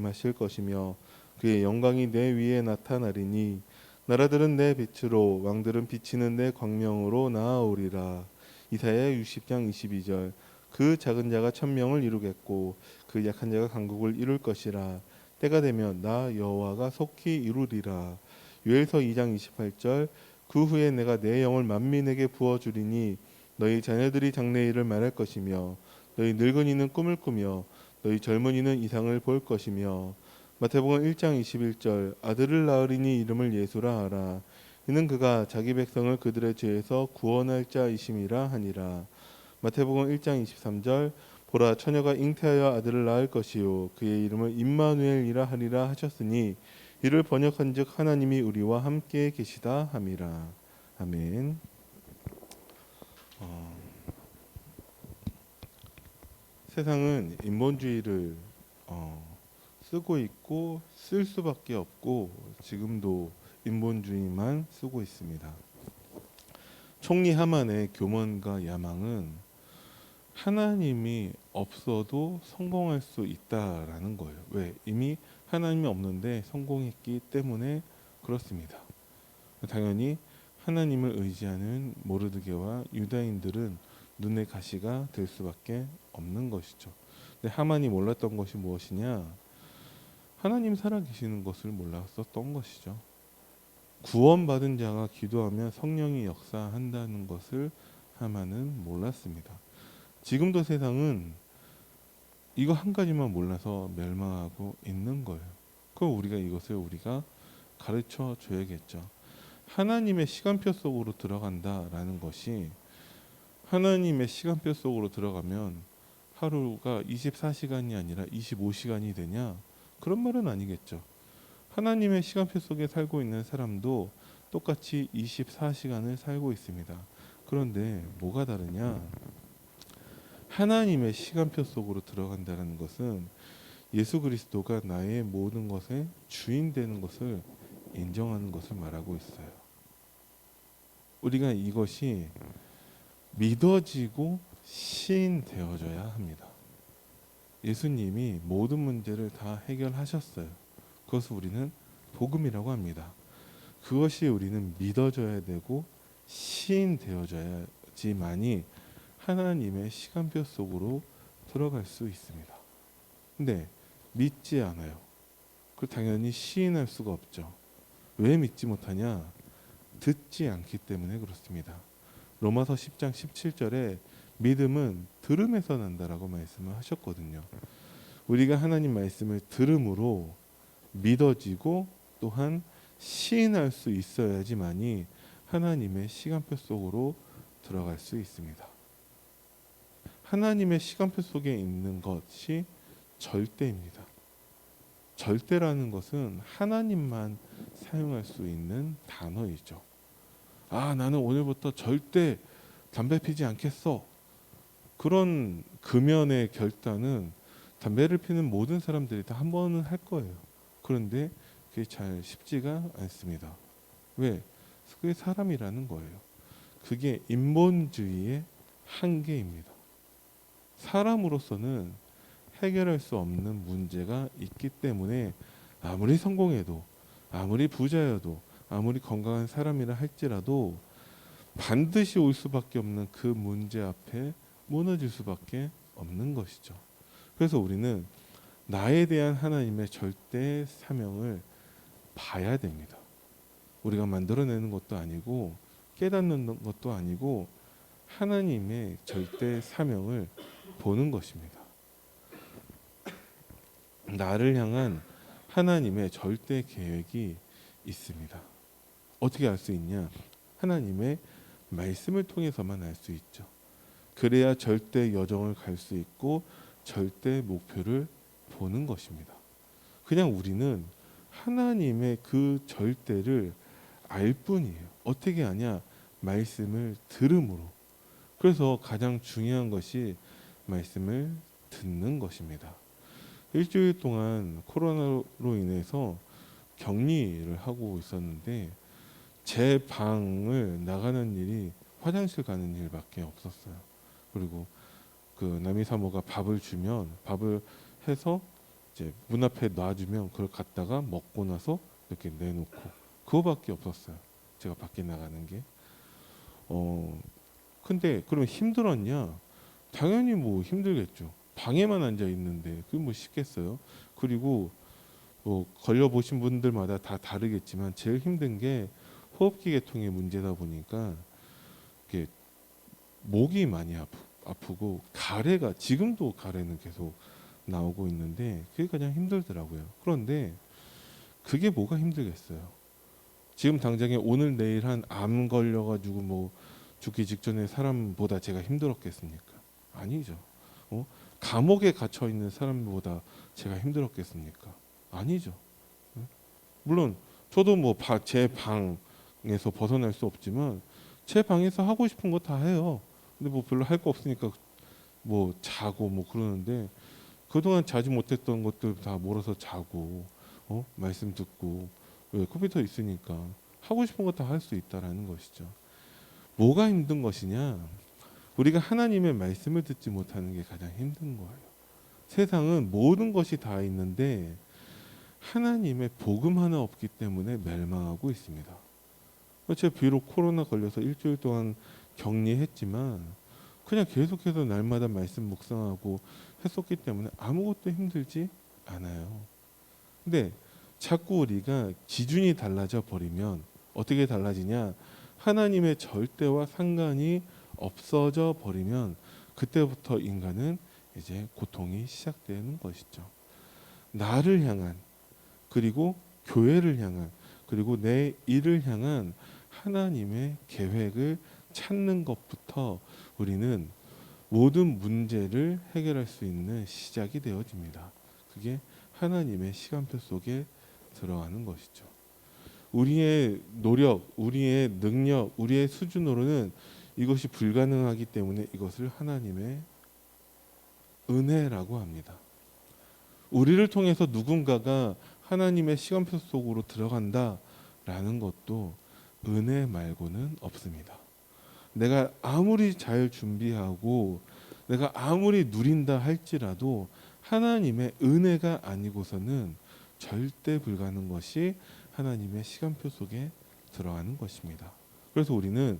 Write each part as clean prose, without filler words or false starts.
마실 것이며 그의 영광이 내 위에 나타나리니 나라들은 내 빛으로 왕들은 비치는 내 광명으로 나아오리라. 이사야 60장 22절. 그 작은 자가 천명을 이루겠고 그 약한 자가 강국을 이룰 것이라. 때가 되면 나 여호와가 속히 이루리라. 요엘서 2장 28절. 그 후에 내가 내 영을 만민에게 부어주리니 너희 자녀들이 장래일을 말할 것이며 너희 늙은이는 꿈을 꾸며 너희 젊은이는 이상을 볼 것이며. 마태복음 1장 21절. 아들을 낳으리니 이름을 예수라 하라. 이는 그가 자기 백성을 그들의 죄에서 구원할 자이심이라 하니라. 마태복음 1장 23절. 보라 처녀가 잉태하여 아들을 낳을 것이요 그의 이름을 임마누엘이라 하리라 하셨으니 이를 번역한즉 하나님이 우리와 함께 계시다 함이라. 아멘. 세상은 인본주의를 쓰고 있고 쓸 수밖에 없고 지금도 인본주의만 쓰고 있습니다. 총리 하만의 교만과 야망은 하나님이 없어도 성공할 수 있다라는 거예요. 왜? 이미 하나님이 없는데 성공했기 때문에 그렇습니다. 당연히 하나님을 의지하는 모르드게와 유다인들은 눈의 가시가 될 수밖에 없는 것이죠. 근데 하만이 몰랐던 것이 무엇이냐? 하나님 살아계시는 것을 몰랐었던 것이죠. 구원받은 자가 기도하면 성령이 역사한다는 것을 하만은 몰랐습니다. 지금도 세상은 이거 한 가지만 몰라서 멸망하고 있는 거예요. 그럼 우리가 가르쳐 줘야겠죠. 하나님의 시간표 속으로 들어간다라는 것이, 하나님의 시간표 속으로 들어가면 하루가 24시간이 아니라 25시간이 되냐? 그런 말은 아니겠죠. 하나님의 시간표 속에 살고 있는 사람도 똑같이 24시간을 살고 있습니다. 그런데 뭐가 다르냐? 하나님의 시간표 속으로 들어간다는 것은 예수 그리스도가 나의 모든 것의 주인 되는 것을 인정하는 것을 말하고 있어요. 우리가 이것이 믿어지고 시인되어져야 합니다. 예수님이 모든 문제를 다 해결하셨어요. 그것을 우리는 복음이라고 합니다. 그것이 우리는 믿어져야 되고 시인되어져야지만이 하나님의 시간표 속으로 들어갈 수 있습니다. 근데 믿지 않아요. 그 당연히 시인할 수가 없죠. 왜 믿지 못하냐? 듣지 않기 때문에 그렇습니다. 로마서 10장 17절에 믿음은 들음에서 난다라고 말씀을 하셨거든요. 우리가 하나님 말씀을 들음으로 믿어지고 또한 시인할 수 있어야지만이 하나님의 시간표 속으로 들어갈 수 있습니다. 하나님의 시간표 속에 있는 것이 절대입니다. 절대라는 것은 하나님만 사용할 수 있는 단어이죠. 나는 오늘부터 절대 담배 피지 않겠어. 그런 금연의 결단은 담배를 피는 모든 사람들이 다 한 번은 할 거예요. 그런데 그게 잘 쉽지가 않습니다. 왜? 그게 사람이라는 거예요. 그게 인본주의의 한계입니다. 사람으로서는 해결할 수 없는 문제가 있기 때문에 아무리 성공해도, 아무리 부자여도, 아무리 건강한 사람이라 할지라도 반드시 올 수밖에 없는 그 문제 앞에 무너질 수밖에 없는 것이죠. 그래서 우리는 나에 대한 하나님의 절대 사명을 봐야 됩니다. 우리가 만들어내는 것도 아니고 깨닫는 것도 아니고 하나님의 절대 사명을 보는 것입니다. 나를 향한 하나님의 절대 계획이 있습니다. 어떻게 알 수 있냐? 하나님의 말씀을 통해서만 알 수 있죠. 그래야 절대 여정을 갈 수 있고 절대 목표를 보는 것입니다. 그냥 우리는 하나님의 그 절대를 알 뿐이에요. 어떻게 아냐? 말씀을 들음으로. 그래서 가장 중요한 것이 말씀을 듣는 것입니다. 일주일 동안 코로나로 인해서 격리를 하고 있었는데 제 방을 나가는 일이 화장실 가는 일밖에 없었어요. 그리고 그 남이 사모가 밥을 주면 밥을 해서 이제 문 앞에 놔주면 그걸 갖다가 먹고 나서 이렇게 내놓고 그거밖에 없었어요. 제가 밖에 나가는 게. 근데 그러면 힘들었냐? 당연히 뭐 힘들겠죠. 방에만 앉아 있는데 그게 뭐 쉽겠어요? 그리고 뭐 걸려 보신 분들마다 다 다르겠지만 제일 힘든 게 호흡기 계통의 문제다 보니까 이게 목이 많이 아프고 가래가 지금도 가래는 계속 나오고 있는데 그게 가장 힘들더라고요. 그런데 그게 뭐가 힘들겠어요? 지금 당장에 오늘 내일 한 암 걸려가지고 뭐 죽기 직전에 사람보다 제가 힘들었겠습니까? 아니죠. 어? 감옥에 갇혀 있는 사람보다 제가 힘들었겠습니까? 아니죠. 물론 저도 뭐 제 방에서 벗어날 수 없지만 제 방에서 하고 싶은 거 다 해요. 근데 뭐 별로 할 거 없으니까 뭐 자고 뭐 그러는데 그동안 자지 못했던 것들 다 몰아서 자고 말씀 듣고 왜 컴퓨터 있으니까 하고 싶은 거 다 할 수 있다라는 것이죠. 뭐가 힘든 것이냐? 우리가 하나님의 말씀을 듣지 못하는 게 가장 힘든 거예요. 세상은 모든 것이 다 있는데 하나님의 복음 하나 없기 때문에 멸망하고 있습니다. 제가 비록 코로나 걸려서 일주일 동안 격리했지만 그냥 계속해서 날마다 말씀 묵상하고 했었기 때문에 아무것도 힘들지 않아요. 근데 자꾸 우리가 기준이 달라져 버리면 어떻게 달라지냐? 하나님의 절대와 상관이 없어져 버리면 그때부터 인간은 이제 고통이 시작되는 것이죠. 나를 향한 그리고 교회를 향한 그리고 내 일을 향한 하나님의 계획을 찾는 것부터 우리는 모든 문제를 해결할 수 있는 시작이 되어집니다. 그게 하나님의 시간표 속에 들어가는 것이죠. 우리의 노력, 우리의 능력, 우리의 수준으로는 이것이 불가능하기 때문에 이것을 하나님의 은혜라고 합니다. 우리를 통해서 누군가가 하나님의 시간표 속으로 들어간다라는 것도 은혜 말고는 없습니다. 내가 아무리 잘 준비하고 내가 아무리 누린다 할지라도 하나님의 은혜가 아니고서는 절대 불가능한 것이 하나님의 시간표 속에 들어가는 것입니다. 그래서 우리는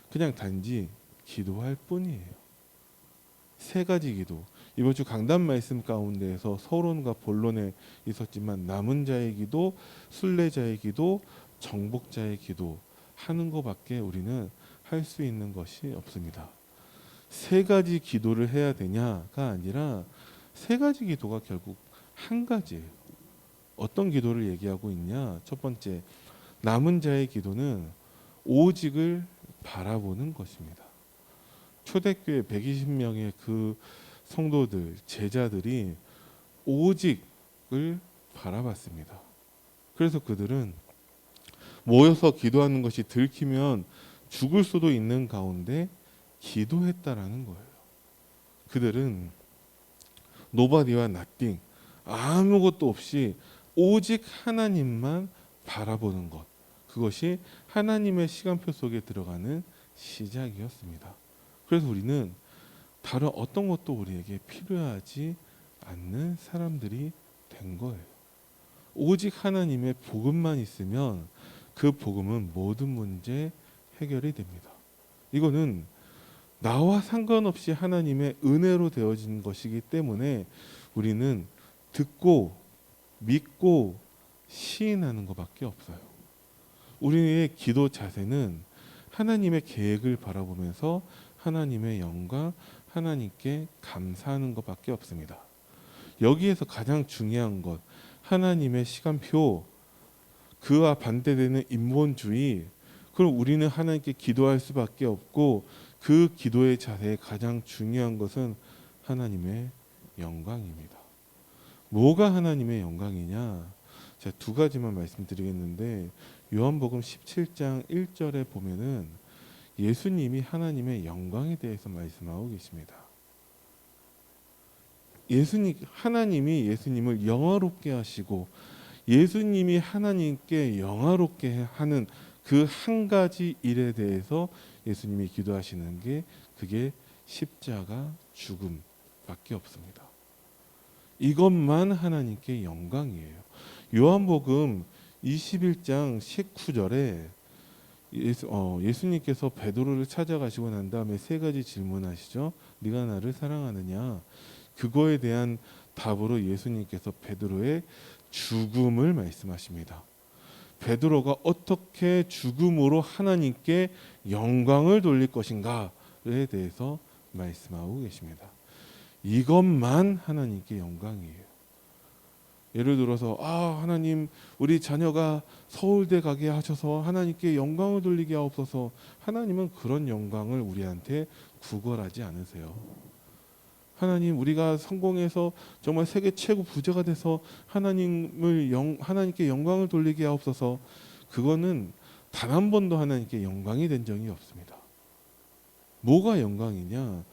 그냥 단지 기도할 뿐이에요. 세 가지 기도. 이번 주 강단 말씀 가운데에서 서론과 본론에 있었지만 남은 자의 기도, 순례자의 기도, 정복자의 기도 하는 것밖에 우리는 할 수 있는 것이 없습니다. 세 가지 기도를 해야 되냐가 아니라 세 가지 기도가 결국 한 가지예요. 어떤 기도를 얘기하고 있냐? 첫 번째, 남은 자의 기도는 오직을 바라보는 것입니다. 초대교회 120명의 그 성도들, 제자들이 오직을 바라봤습니다. 그래서 그들은 모여서 기도하는 것이 들키면 죽을 수도 있는 가운데 기도했다라는 거예요. 그들은 노바디와 nothing, 아무것도 없이 오직 하나님만 바라보는 것, 그것이 하나님의 시간표 속에 들어가는 시작이었습니다. 그래서 우리는 다른 어떤 것도 우리에게 필요하지 않는 사람들이 된 거예요. 오직 하나님의 복음만 있으면 그 복음은 모든 문제 해결이 됩니다. 이거는 나와 상관없이 하나님의 은혜로 되어진 것이기 때문에 우리는 듣고 믿고 시인하는 것밖에 없어요. 우리의 기도 자세는 하나님의 계획을 바라보면서 하나님의 영광, 하나님께 감사하는 것밖에 없습니다. 여기에서 가장 중요한 것, 하나님의 시간표, 그와 반대되는 인본주의, 그럼 우리는 하나님께 기도할 수밖에 없고 그 기도의 자세에 가장 중요한 것은 하나님의 영광입니다. 뭐가 하나님의 영광이냐? 제가 두 가지만 말씀드리겠는데 요한복음 17장 1절에 보면은 예수님이 하나님의 영광에 대해서 말씀하고 계십니다. 하나님이 예수님을 영화롭게 하시고 예수님이 하나님께 영화롭게 하는 그 한 가지 일에 대해서 예수님이 기도하시는 게 그게 십자가 죽음밖에 없습니다. 이것만 하나님께 영광이에요. 요한복음 21장 19절에 예수님께서 베드로를 찾아가시고 난 다음에 세 가지 질문하시죠. 네가 나를 사랑하느냐? 그거에 대한 답으로 예수님께서 베드로의 죽음을 말씀하십니다. 베드로가 어떻게 죽음으로 하나님께 영광을 돌릴 것인가에 대해서 말씀하고 계십니다. 이것만 하나님께 영광이에요. 예를 들어서 하나님 우리 자녀가 서울대 가게 하셔서 하나님께 영광을 돌리게 하옵소서. 하나님은 그런 영광을 우리한테 구걸하지 않으세요. 하나님 우리가 성공해서 정말 세계 최고 부자가 돼서 하나님께 영광을 돌리게 하옵소서. 그거는 단 한 번도 하나님께 영광이 된 적이 없습니다. 뭐가 영광이냐?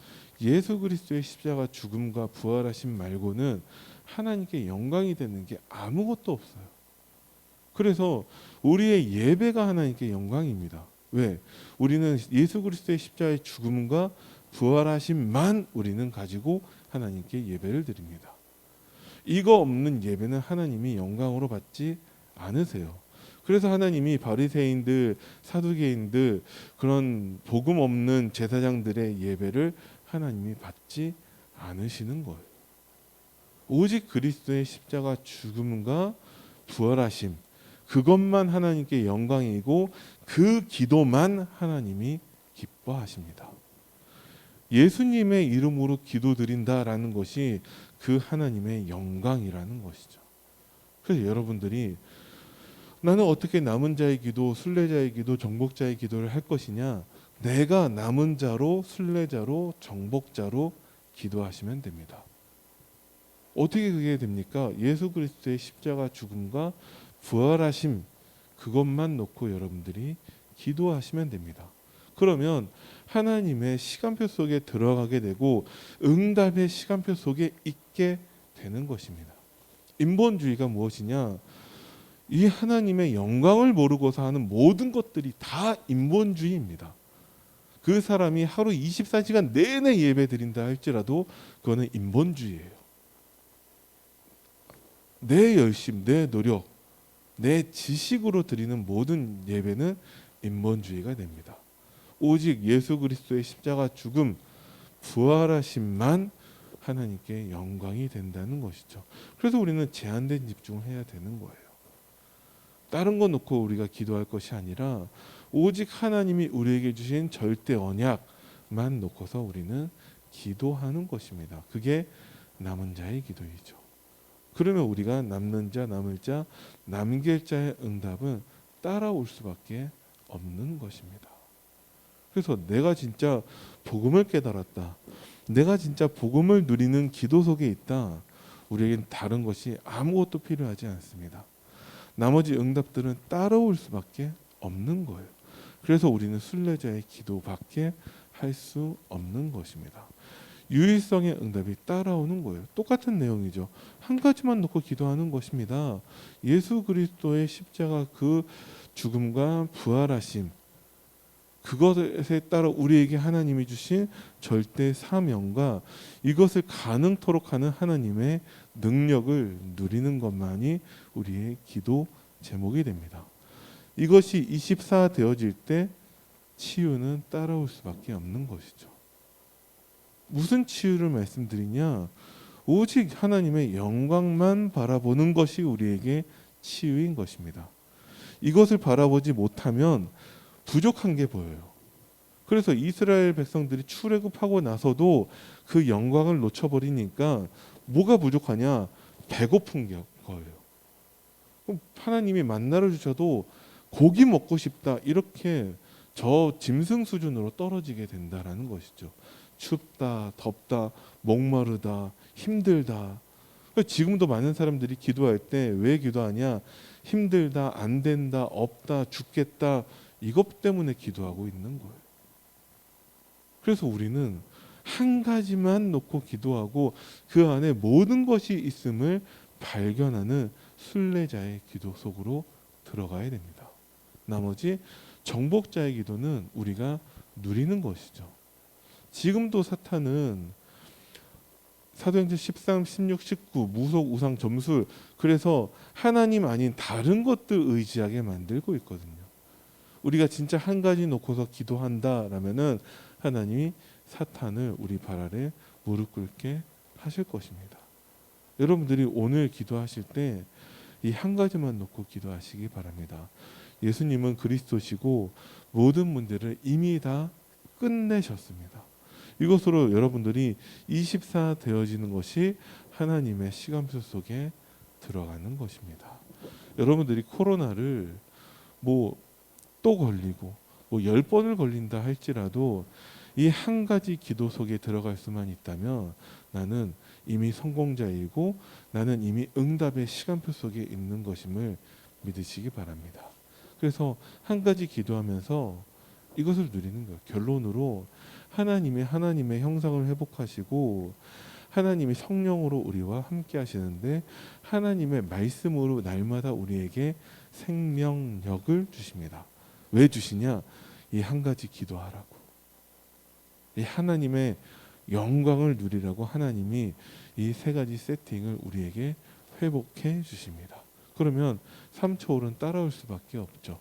예수 그리스도의 십자가 죽음과 부활하심 말고는 하나님께 영광이 되는 게 아무것도 없어요. 그래서 우리의 예배가 하나님께 영광입니다. 왜? 우리는 예수 그리스도의 십자가의 죽음과 부활하심만 우리는 가지고 하나님께 예배를 드립니다. 이거 없는 예배는 하나님이 영광으로 받지 않으세요. 그래서 하나님이 바리새인들, 사두개인들 그런 복음 없는 제사장들의 예배를 하나님이 받지 않으시는 거예요. 오직 그리스도의 십자가 죽음과 부활하심 그것만 하나님께 영광이고 그 기도만 하나님이 기뻐하십니다. 예수님의 이름으로 기도드린다라는 것이 그 하나님의 영광이라는 것이죠. 그래서 여러분들이 나는 어떻게 남은 자의 기도, 순례자의 기도, 정복자의 기도를 할 것이냐? 내가 남은 자로, 순례자로, 정복자로 기도하시면 됩니다. 어떻게 그게 됩니까? 예수 그리스도의 십자가 죽음과 부활하심 그것만 놓고 여러분들이 기도하시면 됩니다. 그러면 하나님의 시간표 속에 들어가게 되고 응답의 시간표 속에 있게 되는 것입니다. 인본주의가 무엇이냐? 이 하나님의 영광을 모르고서 하는 모든 것들이 다 인본주의입니다. 그 사람이 하루 24시간 내내 예배 드린다 할지라도 그거는 인본주의예요. 내 열심, 내 노력, 내 지식으로 드리는 모든 예배는 인본주의가 됩니다. 오직 예수 그리스도의 십자가 죽음, 부활하심만 하나님께 영광이 된다는 것이죠. 그래서 우리는 제한된 집중을 해야 되는 거예요. 다른 거 놓고 우리가 기도할 것이 아니라 오직 하나님이 우리에게 주신 절대 언약만 놓고서 우리는 기도하는 것입니다. 그게 남은 자의 기도이죠. 그러면 우리가 남는 자, 남을 자, 남길 자의 응답은 따라올 수밖에 없는 것입니다. 그래서 내가 진짜 복음을 깨달았다. 내가 진짜 복음을 누리는 기도 속에 있다. 우리에겐 다른 것이 아무것도 필요하지 않습니다. 나머지 응답들은 따라올 수밖에 없는 거예요. 그래서 우리는 순례자의 기도밖에 할 수 없는 것입니다. 유일성의 응답이 따라오는 거예요. 똑같은 내용이죠. 한 가지만 놓고 기도하는 것입니다. 예수 그리스도의 십자가 그 죽음과 부활하심 그것에 따라 우리에게 하나님이 주신 절대 사명과 이것을 가능토록 하는 하나님의 능력을 누리는 것만이 우리의 기도 제목이 됩니다. 이것이 24 되어질 때 치유는 따라올 수밖에 없는 것이죠. 무슨 치유를 말씀드리냐? 오직 하나님의 영광만 바라보는 것이 우리에게 치유인 것입니다. 이것을 바라보지 못하면 부족한 게 보여요. 그래서 이스라엘 백성들이 출애굽하고 나서도 그 영광을 놓쳐버리니까 뭐가 부족하냐? 배고픈 거예요. 그럼 하나님이 만나를 주셔도 고기 먹고 싶다 이렇게 저 짐승 수준으로 떨어지게 된다라는 것이죠. 춥다, 덥다, 목마르다, 힘들다. 지금도 많은 사람들이 기도할 때 왜 기도하냐? 힘들다, 안 된다, 없다, 죽겠다 이것 때문에 기도하고 있는 거예요. 그래서 우리는 한 가지만 놓고 기도하고 그 안에 모든 것이 있음을 발견하는 순례자의 기도 속으로 들어가야 됩니다. 나머지 정복자의 기도는 우리가 누리는 것이죠. 지금도 사탄은 사도행전 13, 16, 19 무속 우상 점술, 그래서 하나님 아닌 다른 것들 의지하게 만들고 있거든요. 우리가 진짜 한 가지 놓고서 기도한다라면은 하나님이 사탄을 우리 발 아래 무릎 꿇게 하실 것입니다. 여러분들이 오늘 기도하실 때 이 한 가지만 놓고 기도하시기 바랍니다. 예수님은 그리스도시고 모든 문제를 이미 다 끝내셨습니다. 이것으로 여러분들이 24 되어지는 것이 하나님의 시간표 속에 들어가는 것입니다. 여러분들이 코로나를 또 걸리고 10번을 걸린다 할지라도 이 한 가지 기도 속에 들어갈 수만 있다면 나는 이미 성공자이고 나는 이미 응답의 시간표 속에 있는 것임을 믿으시기 바랍니다. 그래서 한 가지 기도하면서 이것을 누리는 거예요. 결론으로 하나님의 형상을 회복하시고 하나님이 성령으로 우리와 함께 하시는데 하나님의 말씀으로 날마다 우리에게 생명력을 주십니다. 왜 주시냐? 이 한 가지 기도하라고. 이 하나님의 영광을 누리라고 하나님이 이 세 가지 세팅을 우리에게 회복해 주십니다. 그러면 3초월은 따라올 수밖에 없죠.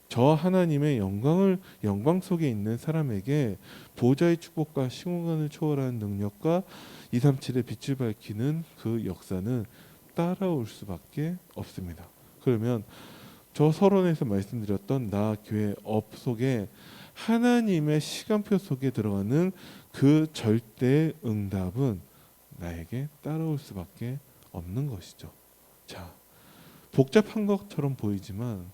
저 하나님의 영광 속에 있는 사람에게 보좌의 축복과 시공간을 초월하는 능력과 237의 빛을 밝히는 그 역사는 따라올 수밖에 없습니다. 그러면 저 서론에서 말씀드렸던 나 교회 업 속에 하나님의 시간표 속에 들어가는 그 절대 응답은 나에게 따라올 수밖에 없는 것이죠. 자, 복잡한 것처럼 보이지만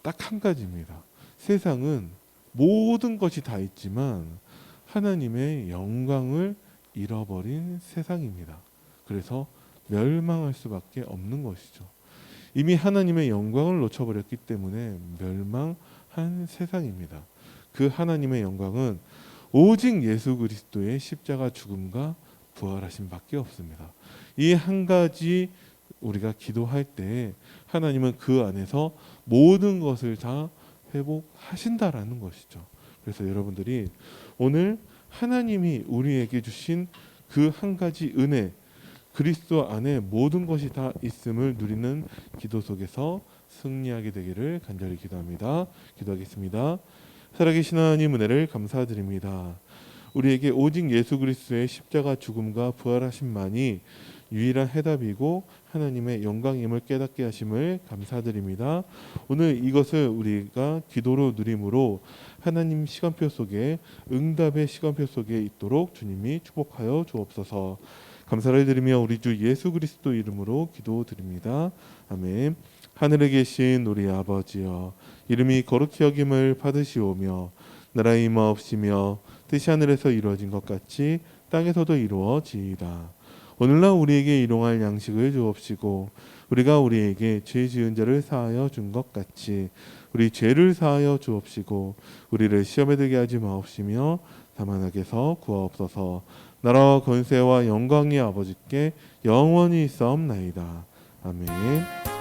딱 한 가지입니다. 세상은 모든 것이 다 있지만 하나님의 영광을 잃어버린 세상입니다. 그래서 멸망할 수밖에 없는 것이죠. 이미 하나님의 영광을 놓쳐버렸기 때문에 멸망한 세상입니다. 그 하나님의 영광은 오직 예수 그리스도의 십자가 죽음과 부활하심 밖에 없습니다. 이 한 가지 우리가 기도할 때 하나님은 그 안에서 모든 것을 다 회복하신다라는 것이죠. 그래서 여러분들이 오늘 하나님이 우리에게 주신 그 한 가지 은혜, 그리스도 안에 모든 것이 다 있음을 누리는 기도 속에서 승리하게 되기를 간절히 기도합니다. 기도하겠습니다. 살아계신 하나님 은혜를 감사드립니다. 우리에게 오직 예수 그리스도의 십자가 죽음과 부활하심만이 유일한 해답이고 하나님의 영광임을 깨닫게 하심을 감사드립니다. 오늘 이것을 우리가 기도로 누림으로 하나님 시간표 속에 응답의 시간표 속에 있도록 주님이 축복하여 주옵소서. 감사를 드리며 우리 주 예수 그리스도 이름으로 기도드립니다. 아멘. 하늘에 계신 우리 아버지여, 이름이 거룩히 여김을 받으시오며 나라의 임하옵시며 뜻이 하늘에서 이루어진 것 같이 땅에서도 이루어지이다. 오늘날 우리에게 일용할 양식을 주옵시고 우리가 우리에게 죄 지은 자를 사하여 준 것 같이 우리 죄를 사하여 주옵시고 우리를 시험에 들게 하지 마옵시며 다만 악에서 구하옵소서. 나라와 권세와 영광이 아버지께 영원히 있사옵나이다. 아멘.